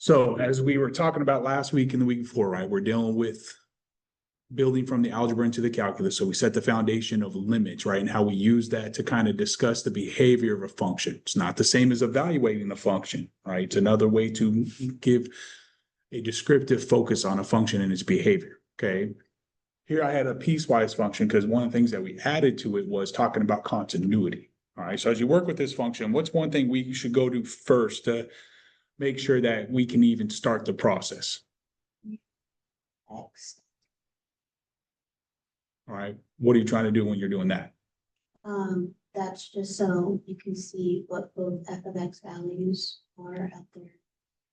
So as we were talking about last week and the week before, right, we're dealing with building from the algebra into the calculus. So we set the foundation of limits, right, and how we use that to kind of discuss the behavior of a function. It's not the same as evaluating the function, right? It's another way to give a descriptive focus on a function and its behavior, okay? Here I had a piecewise function because one of the things that we added to it was talking about continuity. All right, so as you work with this function, what's one thing we should go to first to make sure that we can even start the process? X. All right, what are you trying to do when you're doing that? That's just so you can see what both f of x values are at their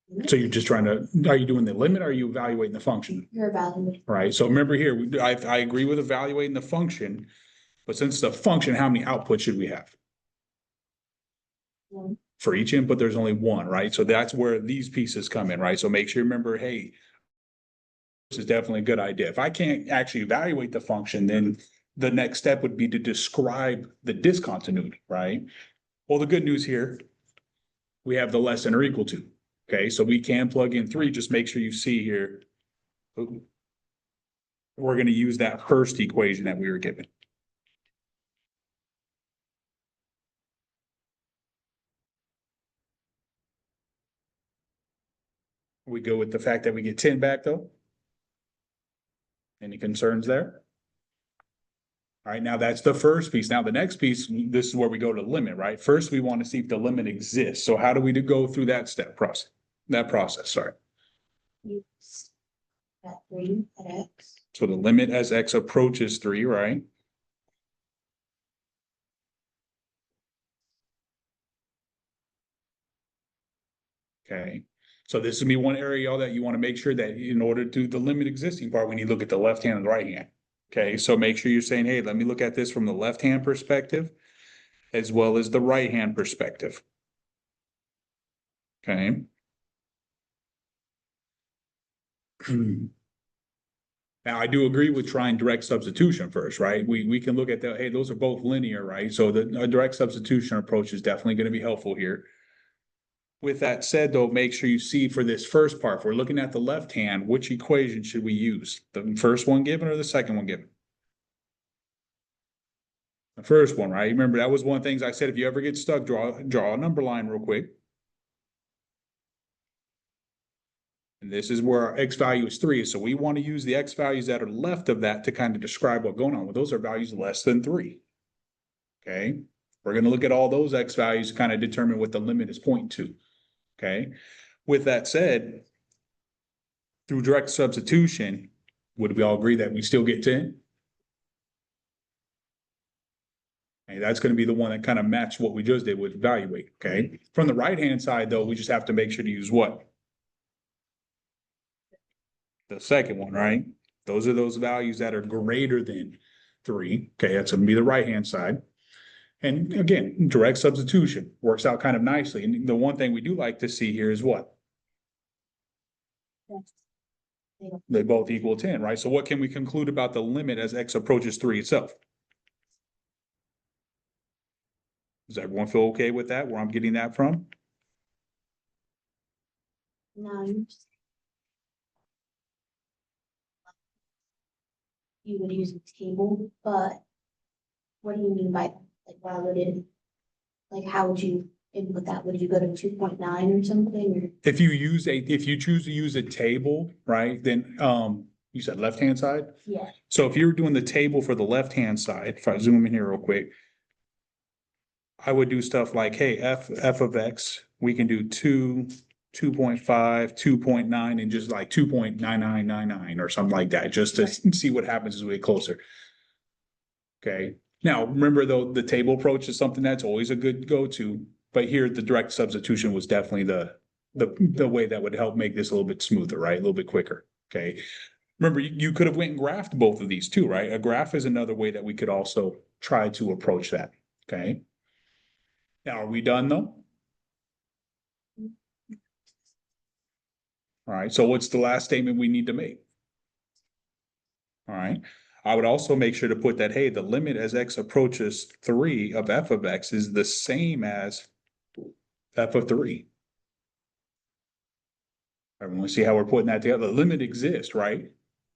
limit. So you're just trying to, are you doing the limit or are you evaluating the function? You're evaluating. All right, so remember here, I agree with evaluating the function, but since the function, how many outputs should we have? One. For each input, there's only one, right? So that's where these pieces come in, right? So make sure you remember, hey, this is definitely a good idea. If I can't actually evaluate the function, then the next step would be to describe the discontinuity, right? Well, the good news here, we have the less than or equal to. Okay, so we can plug in 3. Just make sure you see here. We're going to use that first equation that we were given. We go with the fact that we get 10 back though. Any concerns there? All right, now that's the first piece. Now the next piece, this is where we go to limit, right? First, we want to see if the limit exists. So how do we go through that process, sorry. You at 3 at x. So the limit as x approaches 3, right? Okay, so this would be one area y'all that you want to make sure that in order to do the limit existing part, we need to look at the left hand and the right hand. Okay, so make sure you're saying, hey, let me look at this from the left hand perspective as well as the right hand perspective. Okay. Now, I do agree with trying direct substitution first, right? We can look at the, hey, those are both linear, right? So a direct substitution approach is definitely going to be helpful here. With that said, though, make sure you see for this first part, if we're looking at the left hand, which equation should we use? The first one given or the second one given? The first one, right? Remember, that was one of the things I said, if you ever get stuck, draw a number line real quick. And this is where our x value is 3. So we want to use the x values that are left of that to kind of describe what's going on. Well, those are values less than 3. Okay. We're going to look at all those x values to kind of determine what the limit is pointing to. Okay. With that said, through direct substitution, would we all agree that we still get 10? Okay, that's going to be the one that kind of matched what we just did with evaluate. Okay. From the right-hand side, though, we just have to make sure to use what? The second one, right? Those are those values that are greater than 3. Okay, that's going to be the right-hand side. And again, direct substitution works out kind of nicely. And the one thing we do like to see here is what? They both equal 10, right? So what can we conclude about the limit as x approaches 3 itself? Does everyone feel okay with that, where I'm getting that from? No, you would use a table, but what do you mean by that? Like, why would it, like, how would you input that? Would you go to 2.9 or something? Or? If you choose to use a table, right, then you said left-hand side? Yeah. So if you're doing the table for the left-hand side, if I zoom in here real quick, I would do stuff like, hey, f of x, we can do 2, 2.5, 2.9, and just like 2.9999 or something like that, just to see what happens as we get closer. Okay. Now, remember though, the table approach is something that's always a good go-to, but here the direct substitution was definitely the way that would help make this a little bit smoother, right? A little bit quicker. Okay. Remember, you could have went and graphed both of these too, right? A graph is another way that we could also try to approach that. Okay. Now, are we done though? All right. So what's the last statement we need to make? All right. I would also make sure to put that, hey, the limit as x approaches 3 of f of x is the same as f of 3. Everyone see how we're putting that together? The limit exists, right?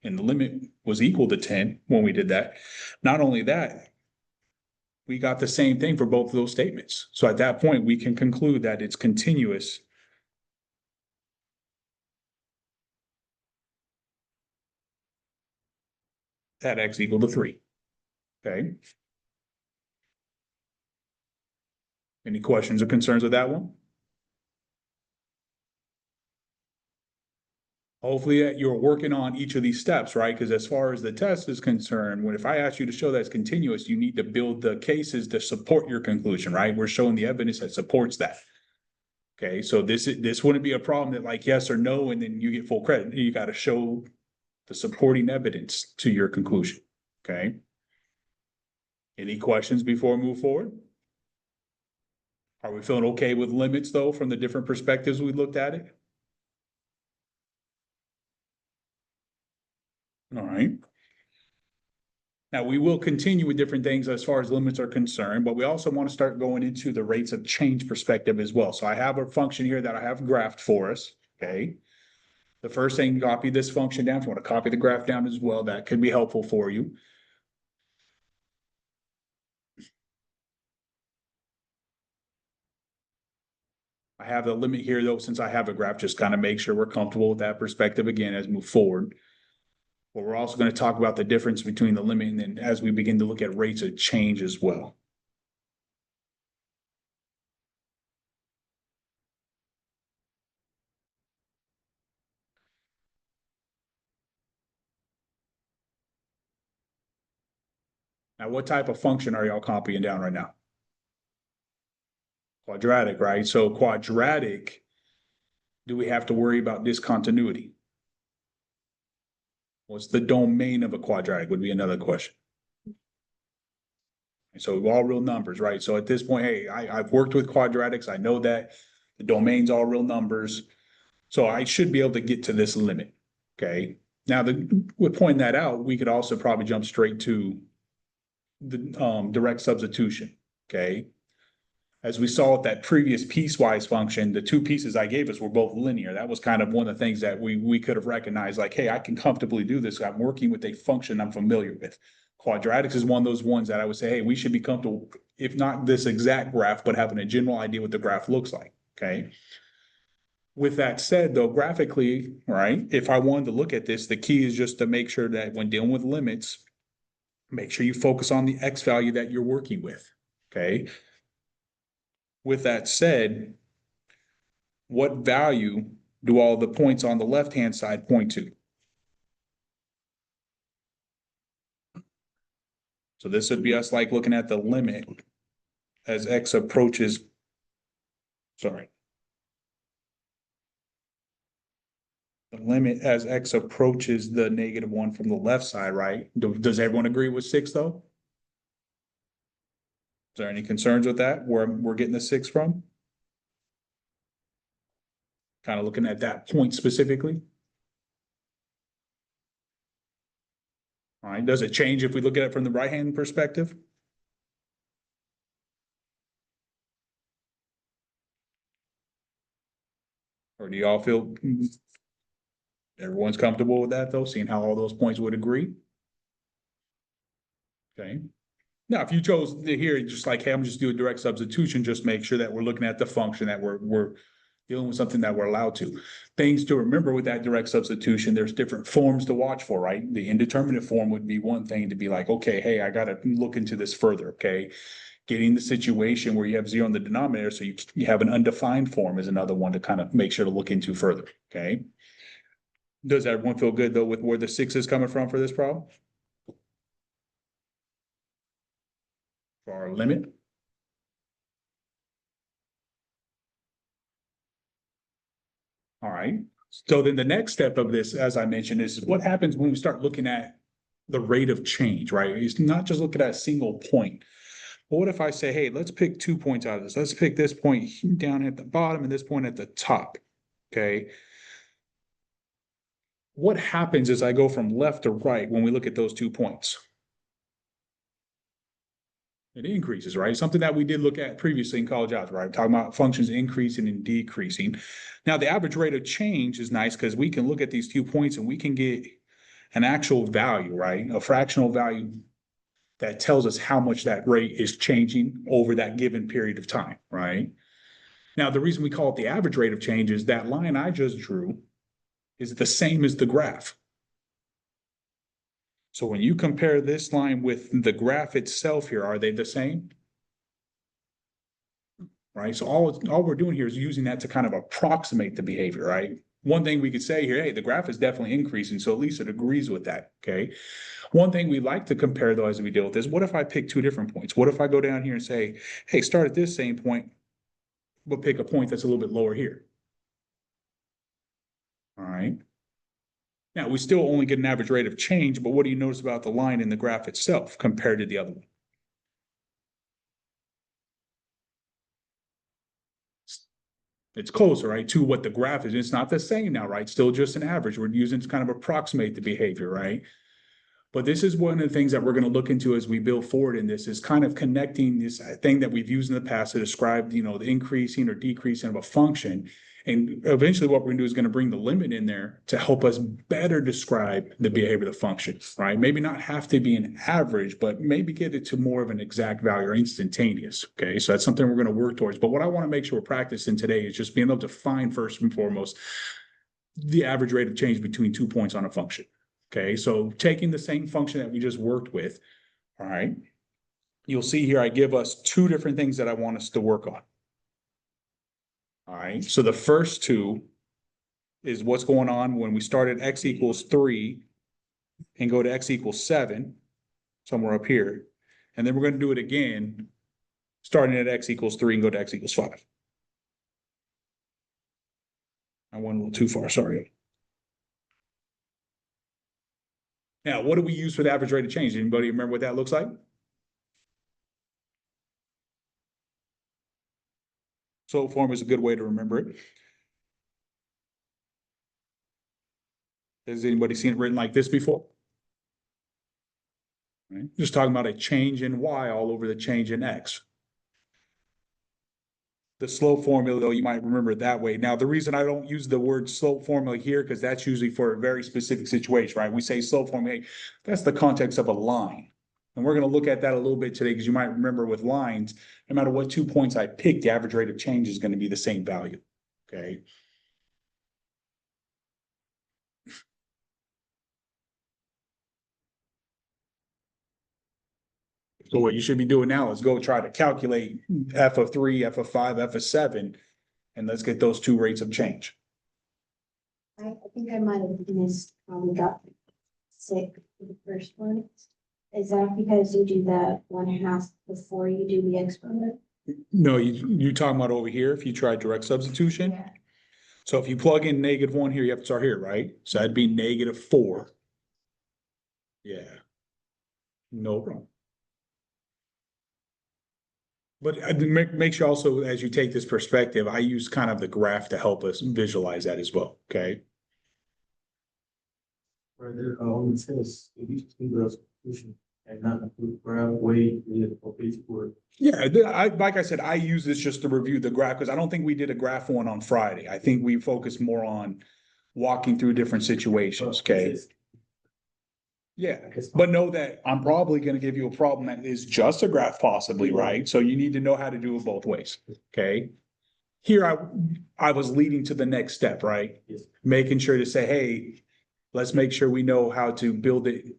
And the limit was equal to 10 when we did that. Not only that, we got the same thing for both of those statements. So at that point, we can conclude that it's continuous. At x equal to 3. Okay. Any questions or concerns with that one? Hopefully you're working on each of these steps, right? Because as far as the test is concerned, if I ask you to show that it's continuous, you need to build the cases to support your conclusion, right? We're showing the evidence that supports that. Okay, so this wouldn't be a problem that like yes or no, and then you get full credit. You got to show the supporting evidence to your conclusion. Okay. Any questions before we move forward? Are we feeling okay with limits though, from the different perspectives we looked at it? All right. Now, we will continue with different things as far as limits are concerned, but we also want to start going into the rates of change perspective as well. So I have a function here that I have graphed for us, okay? The first thing, copy this function down. If you want to copy the graph down as well, that could be helpful for you. I have the limit here though, since I have a graph, just kind of make sure we're comfortable with that perspective again as we move forward. But we're also going to talk about the difference between the limit and then as we begin to look at rates of change as well. Now, what type of function are y'all copying down right now? Quadratic, right? So quadratic, do we have to worry about discontinuity? What's the domain of a quadratic would be another question. So all real numbers, right? So at this point, hey, I've worked with quadratics. I know that the domain's all real numbers. So I should be able to get to this limit, okay? Now, with pointing that out, we could also probably jump straight to the direct substitution, okay? As we saw with that previous piecewise function, the two pieces I gave us were both linear. That was kind of one of the things that we could have recognized, like, hey, I can comfortably do this. I'm working with a function I'm familiar with. Quadratics is one of those ones that I would say, hey, we should be comfortable, if not this exact graph, but having a general idea what the graph looks like, okay? With that said, though, graphically, right, if I wanted to look at this, the key is just to make sure that when dealing with limits, make sure you focus on the x value that you're working with, okay? With that said, what value do all the points on the left-hand side point to? So this would be us like looking at the limit as x approaches, sorry. The limit as x approaches the -1 from the left side, right? Does everyone agree with 6 though? Is there any concerns with that, where we're getting the 6 from? Kind of looking at that point specifically. All right, does it change if we look at it from the right-hand perspective? Or do y'all feel everyone's comfortable with that though, seeing how all those points would agree? Okay. Now, if you chose to here, just like, hey, I'm just doing direct substitution, just make sure that we're looking at the function, that we're dealing with something that we're allowed to. Things to remember with that direct substitution, there's different forms to watch for, right? The indeterminate form would be one thing to be like, okay, hey, I got to look into this further, okay? Getting the situation where you have 0 in the denominator, so you have an undefined form is another one to kind of make sure to look into further, okay? Does everyone feel good though with where the 6 is coming from for this problem? For our limit? All right. So then the next step of this, as I mentioned, is what happens when we start looking at the rate of change, right? It's not just looking at a single point. But what if I say, hey, let's pick 2 points out of this. Let's pick this point down at the bottom and this point at the top, okay? What happens as I go from left to right when we look at those 2 points? It increases, right? Something that we did look at previously in college algebra, right? Talking about functions increasing and decreasing. Now, the average rate of change is nice because we can look at these 2 points and we can get an actual value, right? A fractional value that tells us how much that rate is changing over that given period of time, right? Now, the reason we call it the average rate of change is that line I just drew is the same as the graph. So when you compare this line with the graph itself here, are they the same? Right? So all we're doing here is using that to kind of approximate the behavior, right? One thing we could say here, hey, the graph is definitely increasing, so at least it agrees with that, okay? One thing we like to compare though as we deal with this, what if I pick two different points? What if I go down here and say, hey, start at this same point, but pick a point that's a little bit lower here? All right. Now, we still only get an average rate of change, but what do you notice about the line in the graph itself compared to the other one? It's closer, right, to what the graph is. It's not the same now, right? Still just an average. We're using to kind of approximate the behavior, right? But this is one of the things that we're going to look into as we build forward in this is kind of connecting this thing that we've used in the past to describe, the increasing or decreasing of a function. And eventually what we're going to do is going to bring the limit in there to help us better describe the behavior of the function, right? Maybe not have to be an average, but maybe get it to more of an exact value or instantaneous. Okay. So that's something we're going to work towards. But what I want to make sure we're practicing today is just being able to find first and foremost the average rate of change between 2 points on a function. Okay, so taking the same function that we just worked with, all right, you'll see here I give us two different things that I want us to work on. All right, so the first two is what's going on when we start at x equals 3 and go to x equals 7, somewhere up here. And then we're going to do it again, starting at x equals 3 and go to x equals 5. I went a little too far, sorry. Now, what do we use for the average rate of change? Anybody remember what that looks like? Slope form is a good way to remember it. Has anybody seen it written like this before? Right? Just talking about a change in y all over the change in x. The slope formula, though, you might remember it that way. Now, the reason I don't use the word slope formula here, because that's usually for a very specific situation, right? We say slope formula, that's the context of a line. And we're going to look at that a little bit today, because you might remember with lines, no matter what 2 points I pick, the average rate of change is going to be the same value, okay? So what you should be doing now is go try to calculate f of 3, f of 5, f of 7, and let's get those two rates of change. I think I might have missed, we got sick for the first one. Is that because you do that 1/2 before you do the exponent? No, you're talking about over here, if you try direct substitution. Yeah. So if you plug in -1 here, you have to start here, right? So that'd be -4. Yeah. No problem. But make sure also, as you take this perspective, I use kind of the graph to help us visualize that as well, okay? Where there only says it is single substitution and not a graph way for basic work. Yeah, like I said, I use this just to review the graph because I don't think we did a graph one on Friday. I think we focused more on walking through different situations, okay? Yeah, but know that I'm probably gonna give you a problem that is just a graph possibly, right? So you need to know how to do it both ways, okay? Here I was leading to the next step, right? Yes. Making sure to say, hey, let's make sure we know how to build it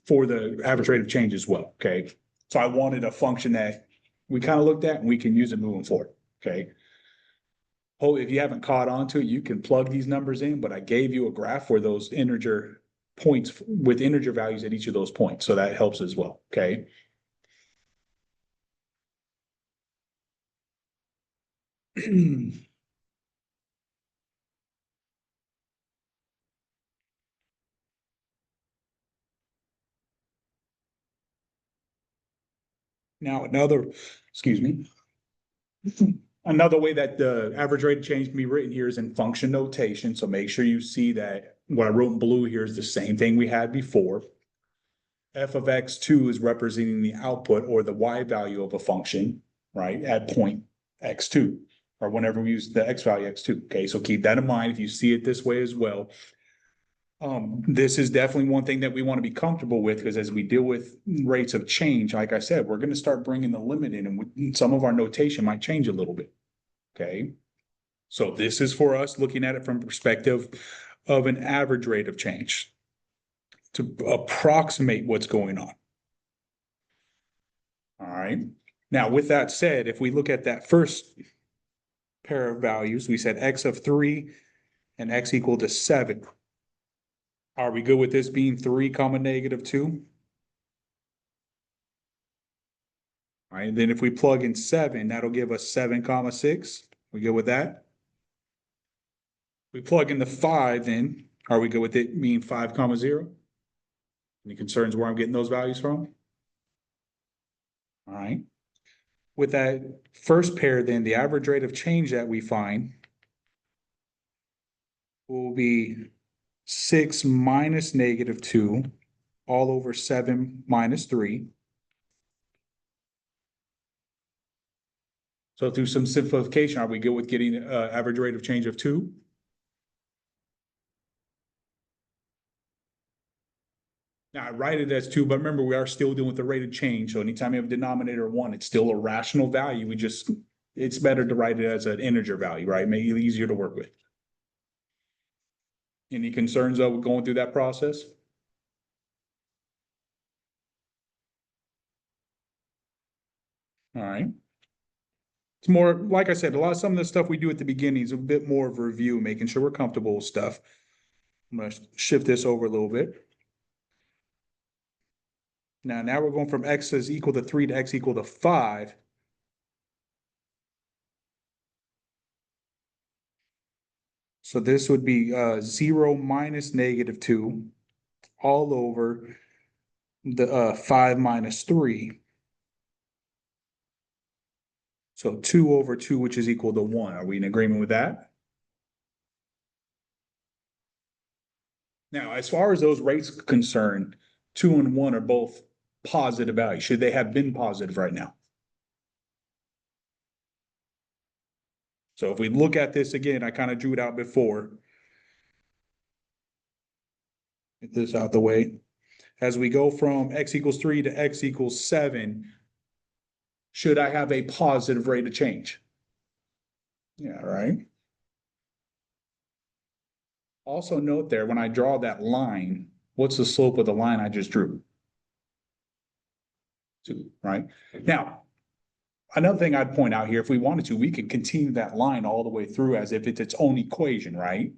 for the average rate of change as well, okay? So I wanted a function that we kind of looked at and we can use it moving forward, okay? Oh, if you haven't caught on to it, you can plug these numbers in, but I gave you a graph for those integer points with integer values at each of those points. So that helps as well, okay? Now, excuse me. Another way that the average rate of change can be written here is in function notation. So make sure you see that what I wrote in blue here is the same thing we had before. f of x2 is representing the output or the y value of a function, right, at point x2, or whenever we use the x value x2. Okay, so keep that in mind if you see it this way as well. This is definitely one thing that we want to be comfortable with, because as we deal with rates of change, like I said, we're going to start bringing the limit in, and some of our notation might change a little bit. Okay, so this is for us looking at it from perspective of an average rate of change to approximate what's going on. All right. Now, with that said, if we look at that first pair of values, we said x of 3 and x equal to 7. Are we good with this being 3 comma negative 2? All right, then if we plug in 7, that'll give us 7 comma 6. We good with that? We plug in the 5, then are we good with it being 5 comma 0? Any concerns where I'm getting those values from? All right. With that first pair, then the average rate of change that we find will be 6 minus negative 2 all over 7 minus 3. So through some simplification, are we good with getting an average rate of change of 2? Now, I write it as 2, but remember, we are still dealing with the rate of change. So anytime you have a denominator of 1, it's still a rational value. It's better to write it as an integer value, right? Make it easier to work with. Any concerns of going through that process? All right. It's more, like I said, some of the stuff we do at the beginning is a bit more of a review, making sure we're comfortable with stuff. I'm going to shift this over a little bit. Now we're going from x is equal to 3 to x equal to 5. So this would be 0 minus negative 2 all over the 5 minus 3. So 2 over 2, which is equal to 1. Are we in agreement with that? Now, as far as those rates are concerned, 2 and 1 are both positive values. Should they have been positive right now? So if we look at this again, I kind of drew it out before. Get this out the way. As we go from x equals 3 to x equals 7, should I have a positive rate of change? Yeah, right. Also note there, when I draw that line, what's the slope of the line I just drew? 2, right? Now, another thing I'd point out here, if we wanted to, we could continue that line all the way through as if it's its own equation, right?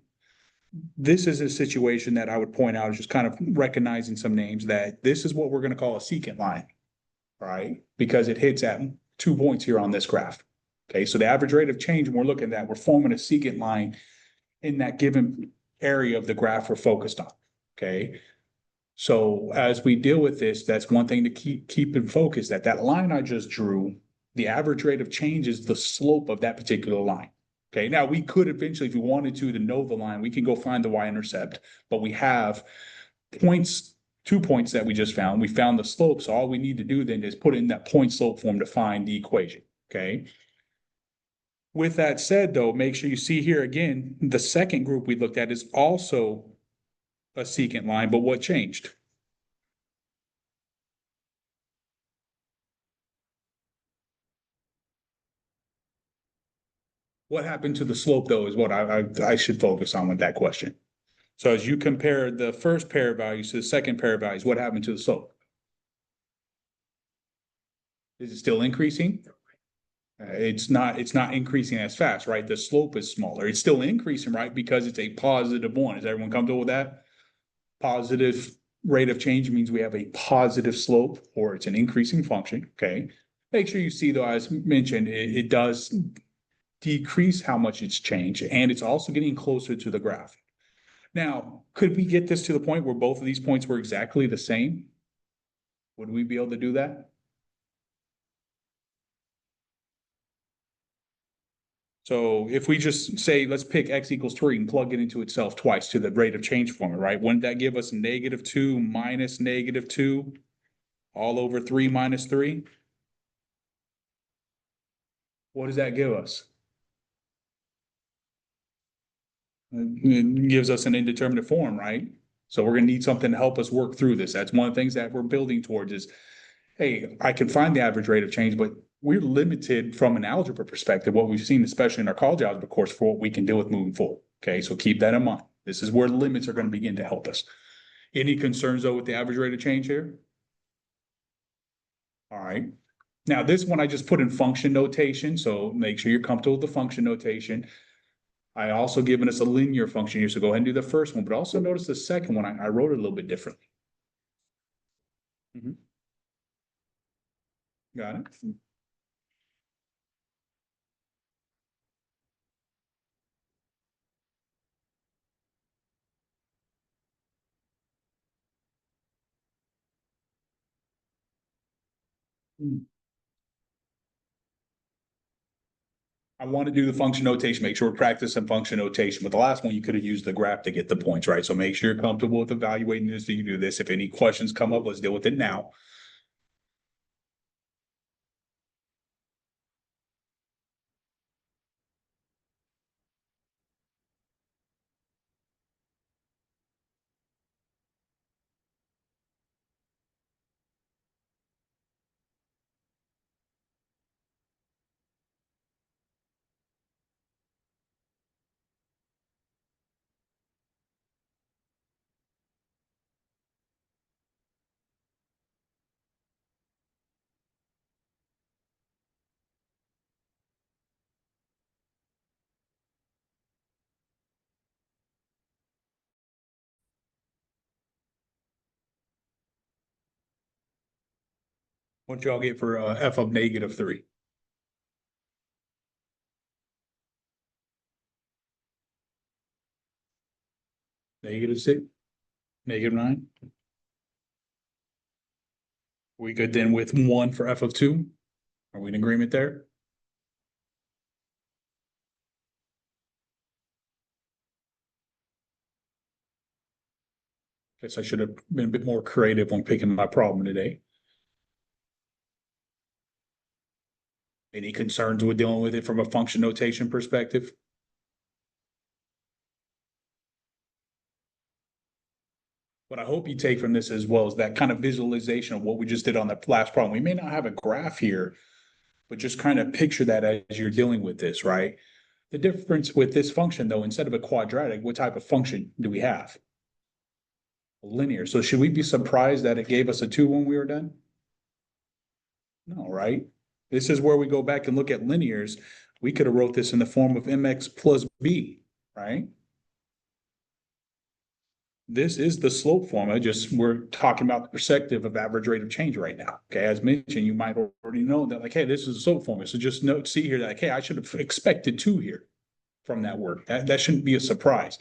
This is a situation that I would point out, just kind of recognizing some names, that this is what we're going to call a secant line, right? Because it hits at 2 points here on this graph. Okay, so the average rate of change, when we're looking at that, we're forming a secant line in that given area of the graph we're focused on. Okay, so as we deal with this, that's one thing to keep in focus, that line I just drew, the average rate of change is the slope of that particular line. Okay, now we could eventually, if we wanted to know the line, we can go find the y-intercept, but we have points, 2 points that we just found. We found the slope, so all we need to do then is put in that point slope form to find the equation. Okay. With that said, though, make sure you see here again, the second group we looked at is also a secant line, but what changed? What happened to the slope, though, is what I should focus on with that question. So as you compare the first pair of values to the second pair of values, what happened to the slope? Is it still increasing? It's not increasing as fast, right? The slope is smaller. It's still increasing, right? Because it's a positive 1. Is everyone comfortable with that? Positive rate of change means we have a positive slope, or it's an increasing function. Okay. Make sure you see, though, as mentioned, it does decrease how much it's changed, and it's also getting closer to the graph. Now, could we get this to the point where both of these points were exactly the same? Would we be able to do that? So if we just say, let's pick x equals 3 and plug it into itself twice to the rate of change formula, right? Wouldn't that give us -2 minus -2? all over 3 minus 3. What does that give us? It gives us an indeterminate form, right? So we're gonna need something to help us work through this. That's one of the things that we're building towards is, hey, I can find the average rate of change, but we're limited from an algebra perspective, what we've seen, especially in our college algebra course, for what we can deal with moving forward. Okay, so keep that in mind. This is where limits are gonna begin to help us. Any concerns though with the average rate of change here? All right. Now, this one I just put in function notation, so make sure you're comfortable with the function notation. I also given us a linear function here, so go ahead and do the first one, but also notice the second one, I wrote it a little bit differently. Got it? I want to do the function notation, make sure we're practicing function notation, but the last one, you could have used the graph to get the points, right? So make sure you're comfortable with evaluating this, so you do this. If any questions come up, let's deal with it now. What y'all get for f of -3? -6, -9? We good then with 1 for f of 2? Are we in agreement there? Guess I should have been a bit more creative when picking my problem today. Any concerns with dealing with it from a function notation perspective? What I hope you take from this as well is that kind of visualization of what we just did on the last problem. We may not have a graph here, but just kind of picture that as you're dealing with this, right? The difference with this function, though, instead of a quadratic, what type of function do we have? Linear. So should we be surprised that it gave us a 2 when we were done? No, right? This is where we go back and look at linears. We could have wrote this in the form of mx plus b, right? This is the slope formula, just we're talking about the perspective of average rate of change right now. Okay, as mentioned, you might already know that, like, hey, this is a slope formula. So just note, see here that, like, hey, I should have expected 2 here from that word. That shouldn't be a surprise.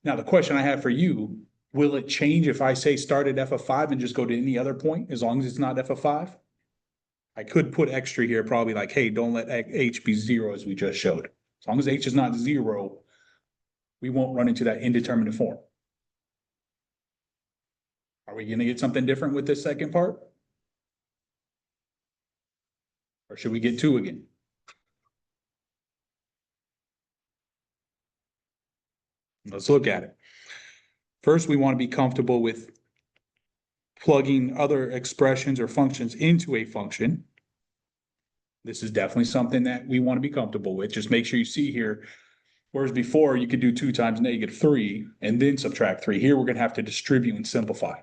Now, the question I have for you, will it change if I say start at f of 5 and just go to any other point, as long as it's not f of 5? I could put extra here, probably like, hey, don't let h be 0 as we just showed. As long as h is not 0, we won't run into that indeterminate form. Are we gonna get something different with this second part? Or should we get 2 again? Let's look at it. First, we want to be comfortable with plugging other expressions or functions into a function. This is definitely something that we want to be comfortable with. Just make sure you see here, whereas before you could do 2 times -3 and then subtract 3. Here, we're gonna have to distribute and simplify.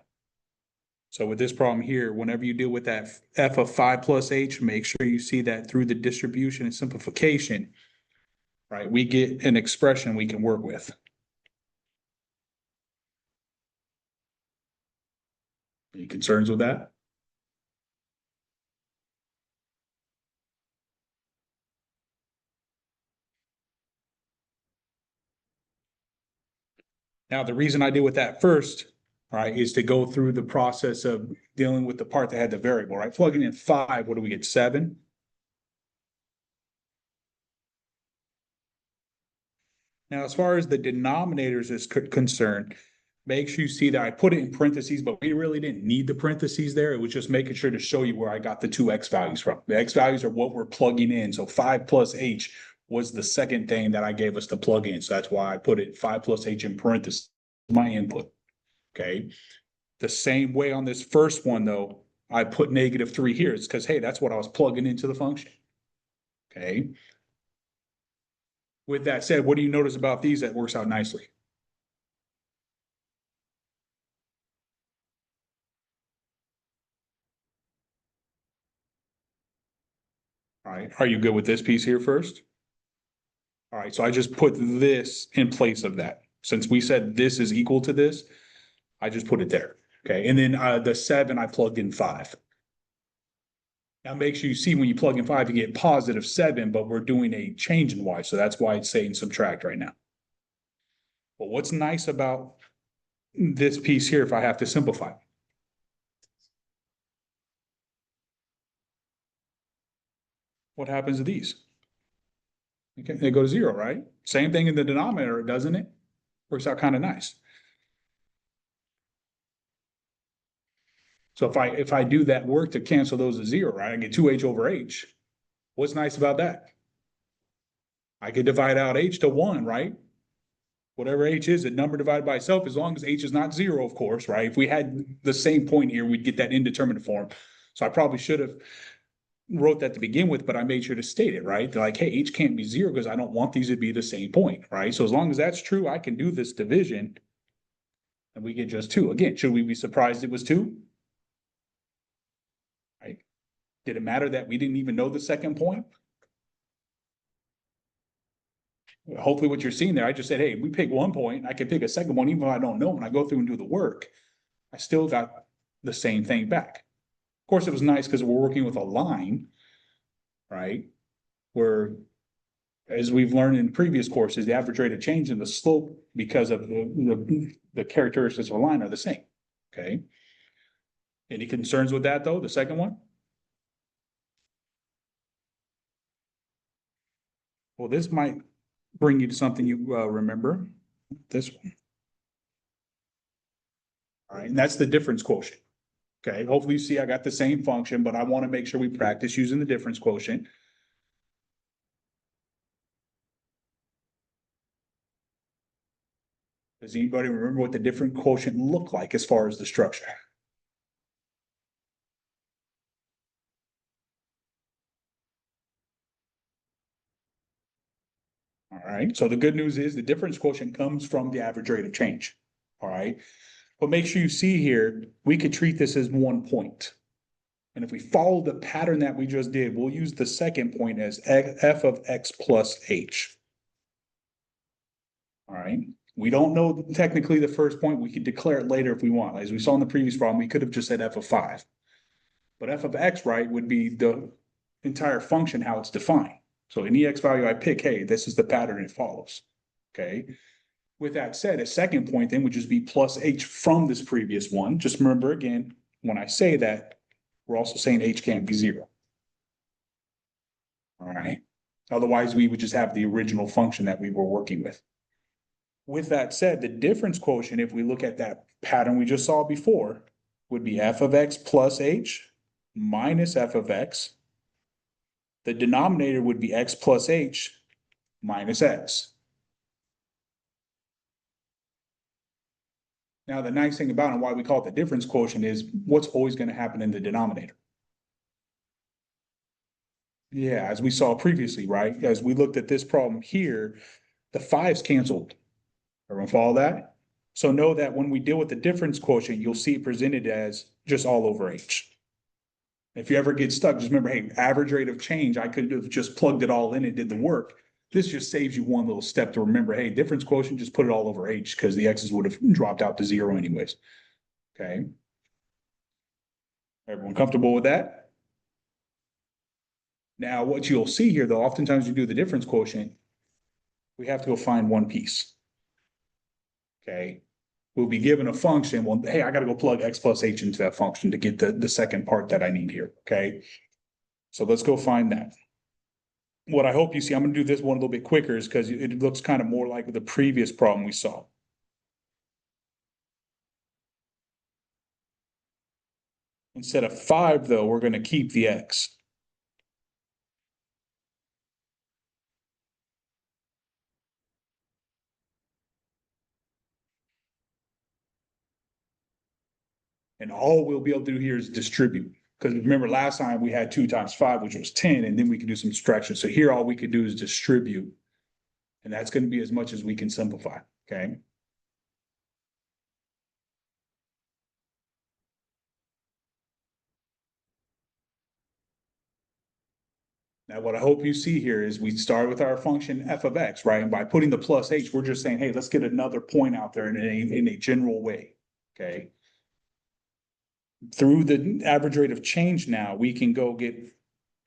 So with this problem here, whenever you deal with that f of 5 plus h, make sure you see that through the distribution and simplification, right? We get an expression we can work with. Any concerns with that? Now, the reason I deal with that first, right, is to go through the process of dealing with the part that had the variable, right? Plugging in 5, what do we get? 7? Now, as far as the denominators is concerned, make sure you see that I put it in parentheses, but we really didn't need the parentheses there. It was just making sure to show you where I got the two X values from. The X values are what we're plugging in. So 5 plus H was the second thing that I gave us to plug in. So that's why I put it 5 plus H in parentheses, my input. Okay. The same way on this first one, though, I put -3 here. It's because, hey, that's what I was plugging into the function. Okay. With that said, what do you notice about these that works out nicely? All right. Are you good with this piece here first? All right. So I just put this in place of that. Since we said this is equal to this, I just put it there. Okay. And then the 7, I plugged in 5. Now make sure you see when you plug in 5, you get +7, but we're doing a change in Y. So that's why it's saying subtract right now. But what's nice about this piece here, if I have to simplify, what happens to these? Okay, they go to 0, right? Same thing in the denominator, doesn't it? Works out kind of nice. So if I do that work to cancel those to 0, right? I get 2H over H. What's nice about that? I could divide out H to 1, right? Whatever H is, a number divided by itself, as long as H is not 0, of course, right? If we had the same point here, we'd get that indeterminate form. So I probably should have wrote that to begin with, but I made sure to state it, right? They're like, hey, H can't be 0 because I don't want these to be the same point, right? So as long as that's true, I can do this division and we get just 2. Again, should we be surprised it was 2? Right? Did it matter that we didn't even know the second point? Hopefully what you're seeing there, I just said, hey, we pick one point, I can pick a second one, even if I don't know. When I go through and do the work, I still got the same thing back. Of course, it was nice because we're working with a line, right? Where, as we've learned in previous courses, the average rate of change and the slope because of the characteristics of a line are the same, okay? Any concerns with that, though, the second one? Well, this might bring you to something you remember, this one. All right, and that's the difference quotient. Okay, hopefully you see I got the same function, but I want to make sure we practice using the difference quotient. Does anybody remember what the difference quotient looked like as far as the structure? All right, so the good news is the difference quotient comes from the average rate of change. All right, but make sure you see here, we could treat this as one point. And if we follow the pattern that we just did, we'll use the second point as f of x plus h. All right, we don't know technically the first point. We could declare it later if we want. As we saw in the previous problem, we could have just said f of 5. But f of x, right, would be the entire function, how it's defined. So any x value I pick, hey, this is the pattern it follows. Okay. With that said, a second point then would just be plus h from this previous one. Just remember again, when I say that, we're also saying h can't be 0. All right. Otherwise, we would just have the original function that we were working with. With that said, the difference quotient, if we look at that pattern we just saw before, would be f of x plus h minus f of x. The denominator would be x plus h minus x. Now, the nice thing about it and why we call it the difference quotient is what's always going to happen in the denominator. Yeah, as we saw previously, right? As we looked at this problem here, the 5's canceled. Everyone follow that? So know that when we deal with the difference quotient, you'll see it presented as just all over h. If you ever get stuck, just remember, hey, average rate of change, I could have just plugged it all in and did the work. This just saves you one little step to remember, hey, difference quotient, just put it all over h because the x's would have dropped out to 0 anyways. Okay. Everyone comfortable with that? Now, what you'll see here, though, oftentimes you do the difference quotient, we have to go find one piece. Okay. We'll be given a function. Well, hey, I got to go plug x plus h into that function to get the second part that I need here. Okay. So let's go find that. What I hope you see, I'm going to do this one a little bit quicker is because it looks kind of more like the previous problem we saw. Instead of 5, though, we're gonna keep the x. And all we'll be able to do here is distribute. Because remember, last time we had 2 times 5, which was 10, and then we could do some subtraction. So here, all we could do is distribute. And that's gonna be as much as we can simplify, okay? Now, what I hope you see here is we start with our function f of x, right? And by putting the plus h, we're just saying, hey, let's get another point out there in a general way, okay? Through the average rate of change now, we can go get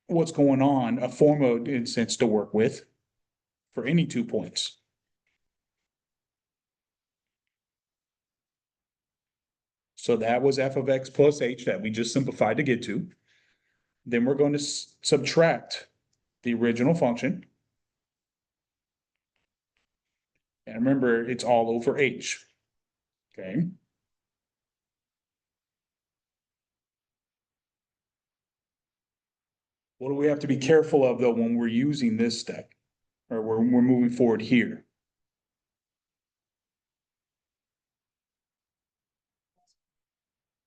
what's going on, a formula in sense to work with for any 2 points. So that was f of x plus h that we just simplified to get to. Then we're going to subtract the original function. And remember, it's all over h, okay? What do we have to be careful of, though, when we're using this step? Or we're moving forward here?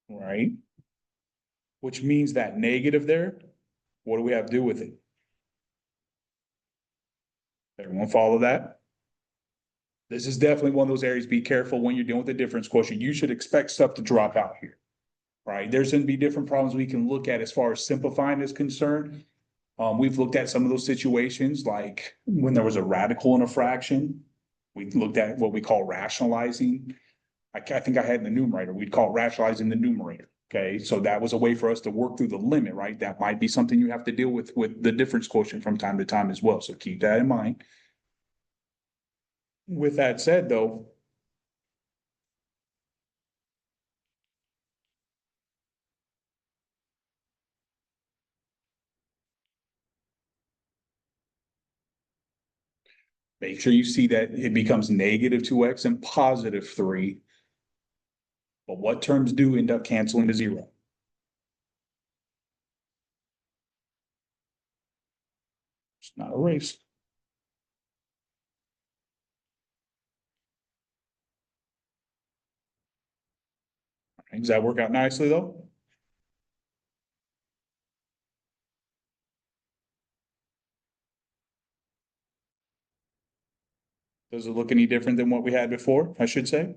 Right? Which means that negative there, what do we have to do with it? Everyone follow that? This is definitely one of those areas, be careful when you're dealing with the difference quotient. You should expect stuff to drop out here, right? There's gonna be different problems we can look at as far as simplifying is concerned. We've looked at some of those situations, like when there was a radical in a fraction. We looked at what we call rationalizing. I think I had in the numerator, we'd call it rationalizing the numerator. Okay, so that was a way for us to work through the limit, right? That might be something you have to deal with the difference quotient from time to time as well. So keep that in mind. With that said, though, make sure you see that it becomes negative 2x and positive 3. But what terms do end up canceling to 0? It's not a race. Does that work out nicely, though? Does it look any different than what we had before, I should say?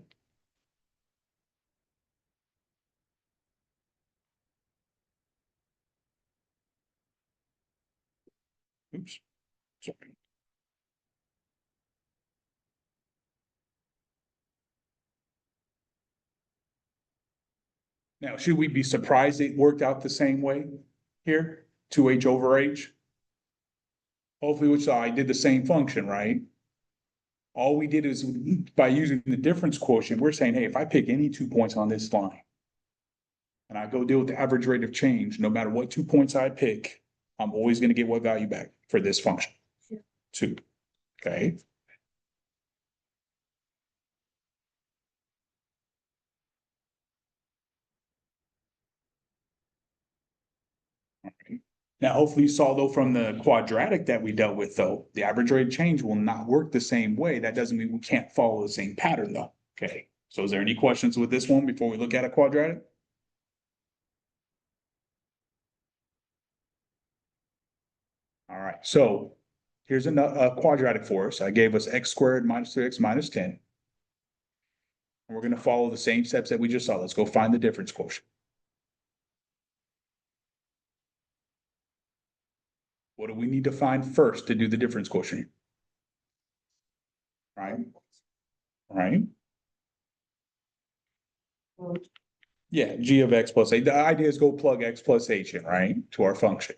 Oops, sorry. Now, should we be surprised it worked out the same way here? 2h over h? Hopefully, which I did the same function, right? All we did is by using the difference quotient, we're saying, hey, if I pick any 2 points on this line and I go deal with the average rate of change, no matter what 2 points I pick, I'm always gonna get what value back for this function? 2, okay? Now, hopefully you saw though from the quadratic that we dealt with though, the average rate of change will not work the same way. That doesn't mean we can't follow the same pattern though. Okay, so is there any questions with this one before we look at a quadratic? All right, so here's a quadratic for us. I gave us x squared minus 3x minus 10. And we're gonna follow the same steps that we just saw. Let's go find the difference quotient. What do we need to find first to do the difference quotient? Right? Right? Yeah, g of x plus a. The idea is go plug x plus h in, right, to our function.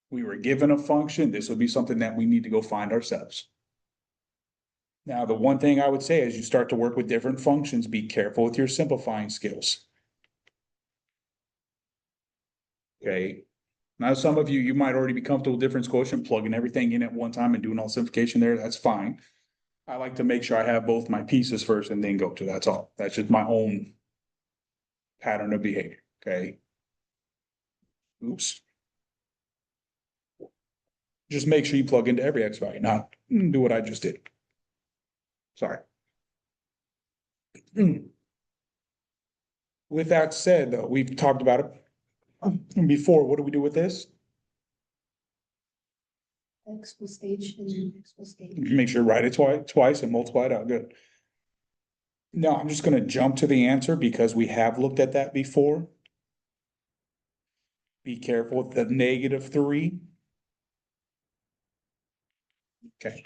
We were given a function. This would be something that we need to go find ourselves. Now, the one thing I would say as you start to work with different functions, be careful with your simplifying skills. Okay. Now, some of you, you might already be comfortable with difference quotient, plugging everything in at one time and doing all simplification there. That's fine. I like to make sure I have both my pieces first and then go to, that's all. That's just my own pattern of behavior. okay? Oops. Just make sure you plug into every X value, not do what I just did. Sorry. With that said, though, we've talked about it before. What do we do with this? X will stage and then X will stage. Make sure you write it twice and multiply it out. Good. Now, I'm just gonna jump to the answer because we have looked at that before. Be careful with the -3. Okay,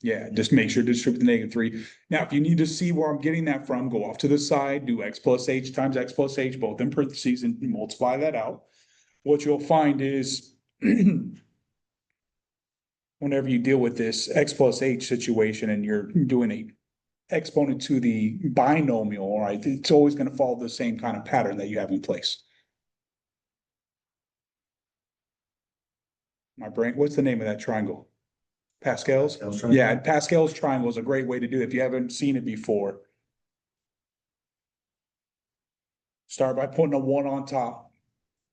yeah, just make sure to distribute the -3. Now, if you need to see where I'm getting that from, go off to the side, do X plus H times X plus H, both in parentheses, and multiply that out. What you'll find is whenever you deal with this X plus H situation and you're doing a exponent to the binomial, right, it's always gonna follow the same kind of pattern that you have in place. My brain, what's the name of that triangle? Pascal's? Pascal's triangle. Yeah, Pascal's triangle is a great way to do it if you haven't seen it before. Start by putting a 1 on top,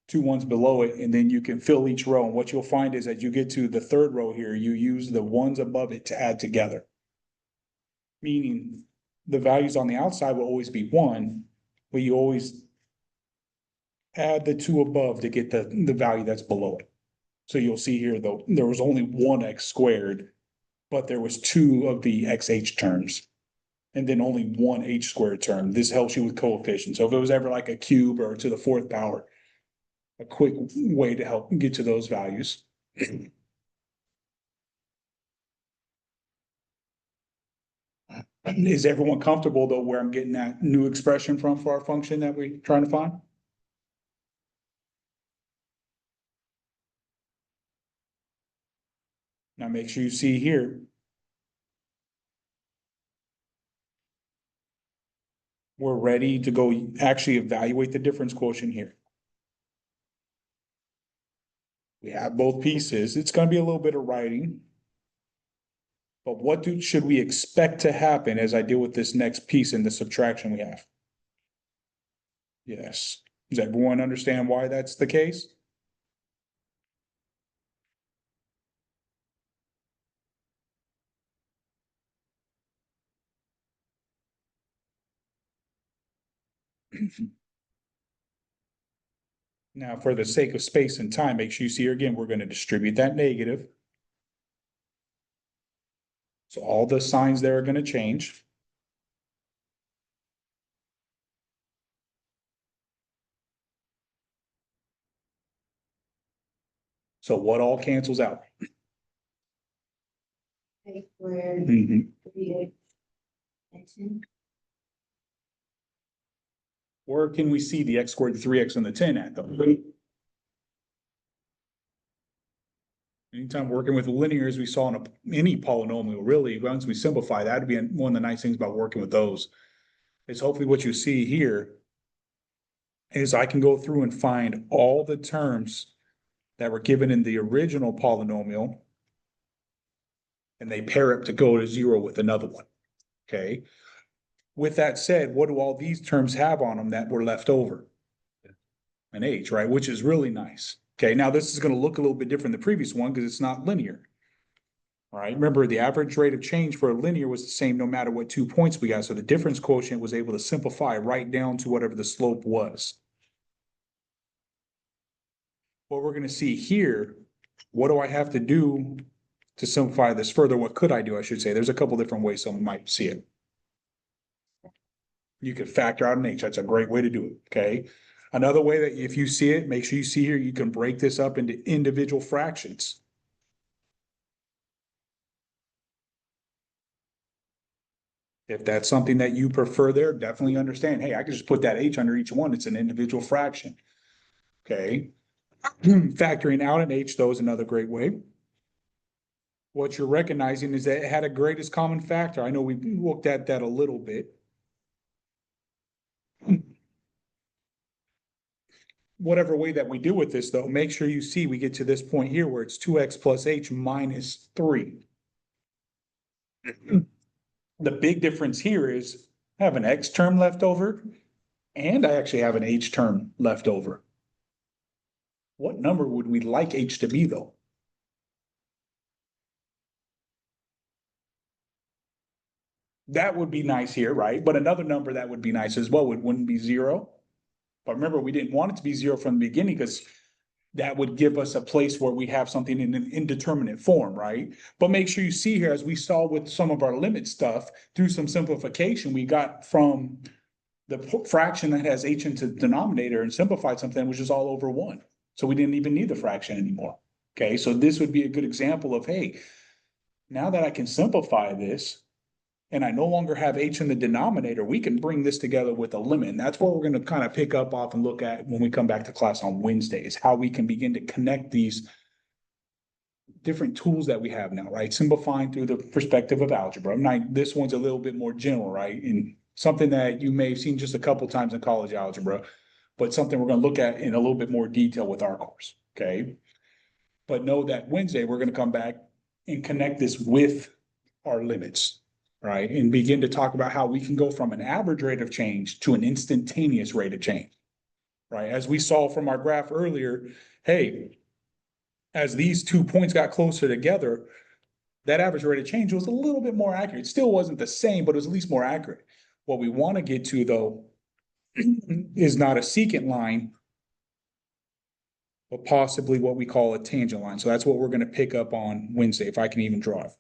2 ones below it, and then you can fill each row. And what you'll find is as you get to the third row here, you use the ones above it to add together. Meaning the values on the outside will always be 1, but you always add the 2 above to get the value that's below it. So you'll see here, though, there was only 1x squared, but there was 2 of the xh terms. And then only 1 h squared term. This helps you with coefficients. So if it was ever like a cube or to the 4th power, a quick way to help get to those values. Is everyone comfortable though where I'm getting that new expression from for our function that we're trying to find? Now make sure you see here. We're ready to go actually evaluate the difference quotient here. We have both pieces. It's gonna be a little bit of writing. But what should we expect to happen as I deal with this next piece in the subtraction we have? Yes. Does everyone understand why that's the case? Now, for the sake of space and time, make sure you see here again, we're going to distribute that negative. So all the signs there are going to change. So what all cancels out? Right, where Mhm. we Where can we see the x squared, 3x, and the 10 at though? Anytime working with linear, as we saw in any polynomial, really, once we simplify, that'd be one of the nice things about working with those. Is hopefully what you see here is I can go through and find all the terms that were given in the original polynomial. And they pair up to go to 0 with another one, okay? With that said, what do all these terms have on them that were left over? An h, right, which is really nice. Okay, now this is gonna look a little bit different than the previous one because it's not linear. All right, remember the average rate of change for a linear was the same no matter what 2 points we got. So the difference quotient was able to simplify right down to whatever the slope was. What we're gonna see here, what do I have to do to simplify this further? What could I do, I should say? There's a couple different ways someone might see it. You could factor out an h. That's a great way to do it, okay? Another way that if you see it, make sure you see here, you can break this up into individual fractions. If that's something that you prefer there, definitely understand, hey, I can just put that h under each one. It's an individual fraction, okay? Factoring out an h, though, is another great way. What you're recognizing is that it had a greatest common factor. I know we looked at that a little bit. Whatever way that we do with this, though, make sure you see we get to this point here where it's 2x plus h minus 3. The big difference here is I have an x term left over, And I actually have an H term left over. What number would we like H to be though? That would be nice here, right? But another number that would be nice as well wouldn't be zero. But remember, we didn't want it to be zero from the beginning because that would give us a place where we have something in an indeterminate form, right? But make sure you see here, as we saw with some of our limit stuff, through some simplification, we got from the fraction that has H into the denominator and simplified something, which is all over one. So we didn't even need the fraction anymore. Okay, so this would be a good example of, hey, now that I can simplify this, and I no longer have H in the denominator, we can bring this together with a limit. And that's what we're going to kind of pick up off and look at when we come back to class on Wednesdays, how we can begin to connect these different tools that we have now, right? Simplifying through the perspective of algebra. Now, this one's a little bit more general, right? And something that you may have seen just a couple times in college algebra, but something we're going to look at in a little bit more detail with our course, okay? But know that Wednesday, we're going to come back and connect this with our limits, right? And begin to talk about how we can go from an average rate of change to an instantaneous rate of change, right? As we saw from our graph earlier, hey, as these 2 points got closer together, that average rate of change was a little bit more accurate. It still wasn't the same, but it was at least more accurate. What we want to get to though is not a secant line, but possibly what we call a tangent line. So that's what we're going to pick up on Wednesday, if I can even draw it.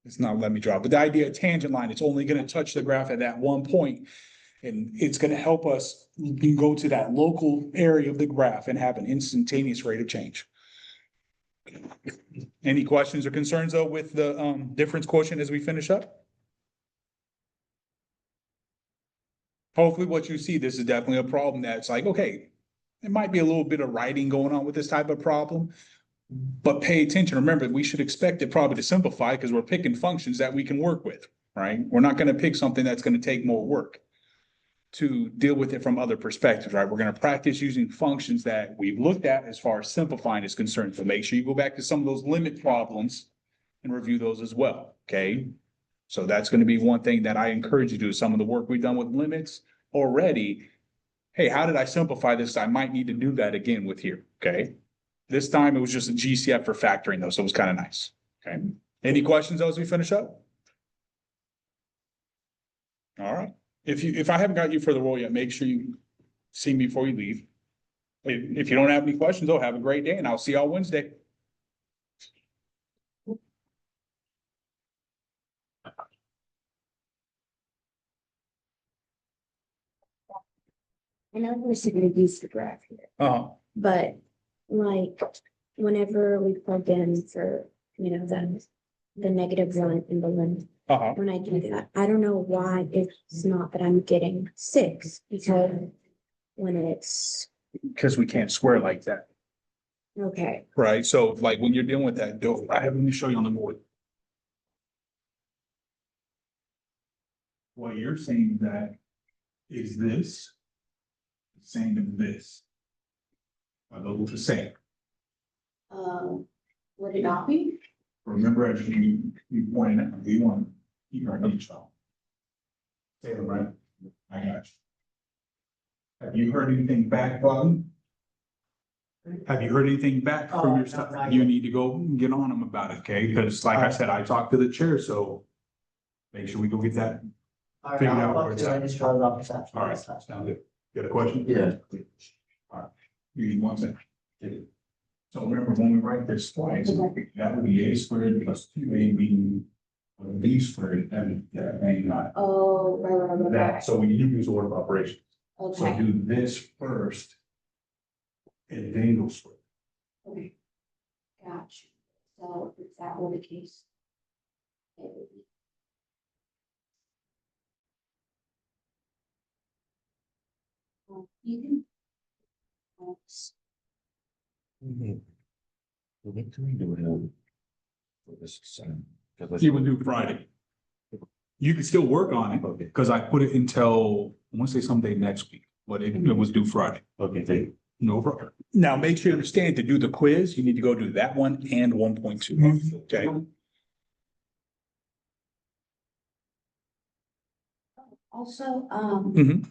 It's not letting me draw, but the idea of tangent line, it's only going to touch the graph at that one point, and it's going to help us go to that local area of the graph and have an instantaneous rate of change. Any questions or concerns though with the difference quotient as we finish up? Hopefully what you see, this is definitely a problem that's like, okay, it might be a little bit of writing going on with this type of problem, but pay attention. Remember, we should expect it probably to simplify because we're picking functions that we can work with, right? We're not going to pick something that's going to take more work to deal with it from other perspectives, right? We're going to practice using functions that we've looked at as far as simplifying is concerned. So make sure you go back to some of those limit problems and review those as well, okay? So that's going to be one thing that I encourage you to do. Some of the work we've done with limits already. Hey, how did I simplify this? I might need to do that again with here, okay? This time it was just a GCF for factoring though, so it was kind of nice, okay? Any questions though as we finish up? All right. If I haven't got you for the role yet, make sure you see me before you leave. If you don't have any questions, though, have a great day and I'll see y'all Wednesday. I know we're still gonna use the graph here, but like, whenever we plug in for, the negative one in the limit, when I do that, I don't know why it's not that I'm getting 6, because when it's, Because we can't square like that, okay, right? So like when you're dealing with that, let me show you on the board. What you're saying that is this, same as this. Are those the same? would it not be? Remember, as you pointed out, we want to keep our H out. Say it right. I got you. Have you heard anything back, Bobby? Have you heard anything back from your stuff? You need to go get on them about it, okay? Because like I said, I talked to the chair, so make sure we go get that. Figure out where it's at. All right, sounds good. Got a question? Yeah. All right, give me 1 second. So remember, when we write this twice, that would be a squared plus 2ab, b squared, and not Oh, right. that. So we need to use order of operations. So Okay, do this first and then go square. okay. Gotcha. So if that were the case. It would be. You can. What can we do now? For this, You would do Friday. You can still work on it, because I put it until, I want to say someday next week, but it was due Friday. Okay, thank you. No problem. Now, make sure you understand to do the quiz, you need to go do that one and 1.2, okay? Also, Mhm.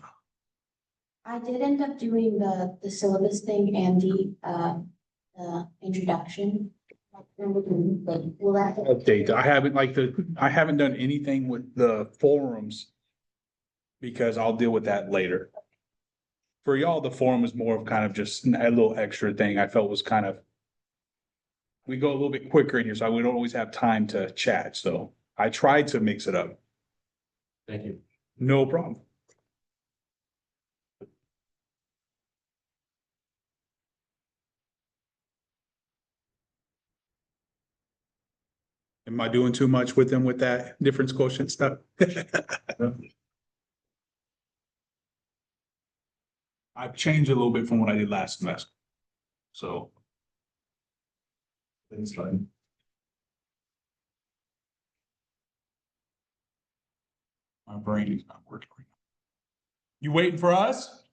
I did end up doing the syllabus thing and the introduction. Will that? Update. I haven't done anything with the forums because I'll deal with that later. For y'all, the forum is more of kind of just a little extra thing I felt was kind of, we go a little bit quicker in here, so we don't always have time to chat, so I tried to mix it up. Thank you. No problem. Am I doing too much with them with that difference quotient stuff? I've changed a little bit from what I did last semester. So. It's fine. My brain is not working right now. You waiting for us?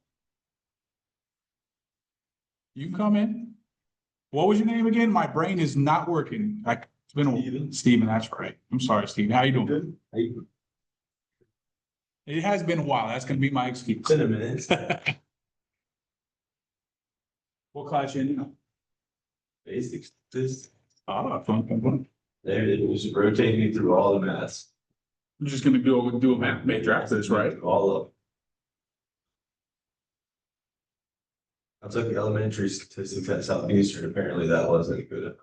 You can come in. What was your name again? My brain is not working. It's been Steven. Steven, that's right. I'm sorry, Steven. How you doing? Good. How you? It has been a while. That's gonna be my excuse. It's been a minute. What class you in now? Basics, this, Fun. there, it was rotating me through all the maths. You're just gonna do a math major after this, right? All of. I took elementary statistics at Southeastern, apparently that wasn't good.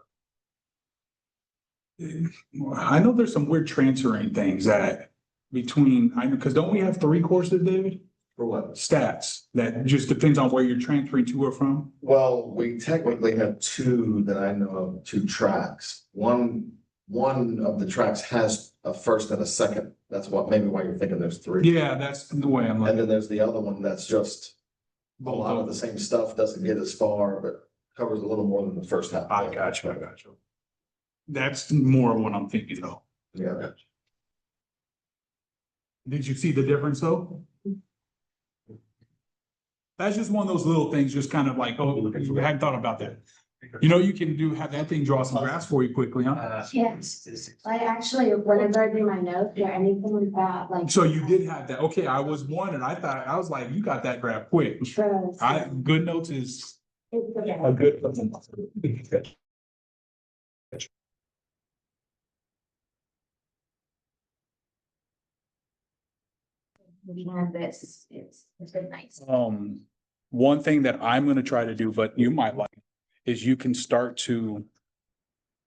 I know there's some weird transferring things that because don't we have 3 courses, David? For what? Stats, that just depends on where you're transferring to or from. Well, we technically have 2 that I know of, 2 tracks. One of the tracks has a first and a second. That's maybe why you're thinking there's 3. Yeah, that's the way I'm And looking. then there's the other one that's just a lot of the same stuff, doesn't get as far, but covers a little more than the first half. I got you. That's more of what I'm thinking though. Yeah. Did you see the difference though? That's just one of those little things, just kind of like, oh, I hadn't thought about that. You know, you can have that thing draw some graphs for you quickly, huh? Yes. Like actually, whenever I do my notes or anything like that, like. So you did have that. Okay, I was wondering, I was like, you got that graph quick. Sure. Good notes is It's the a best. good. We have this, it's been nice. One thing that I'm gonna try to do, but you might like, is you can start to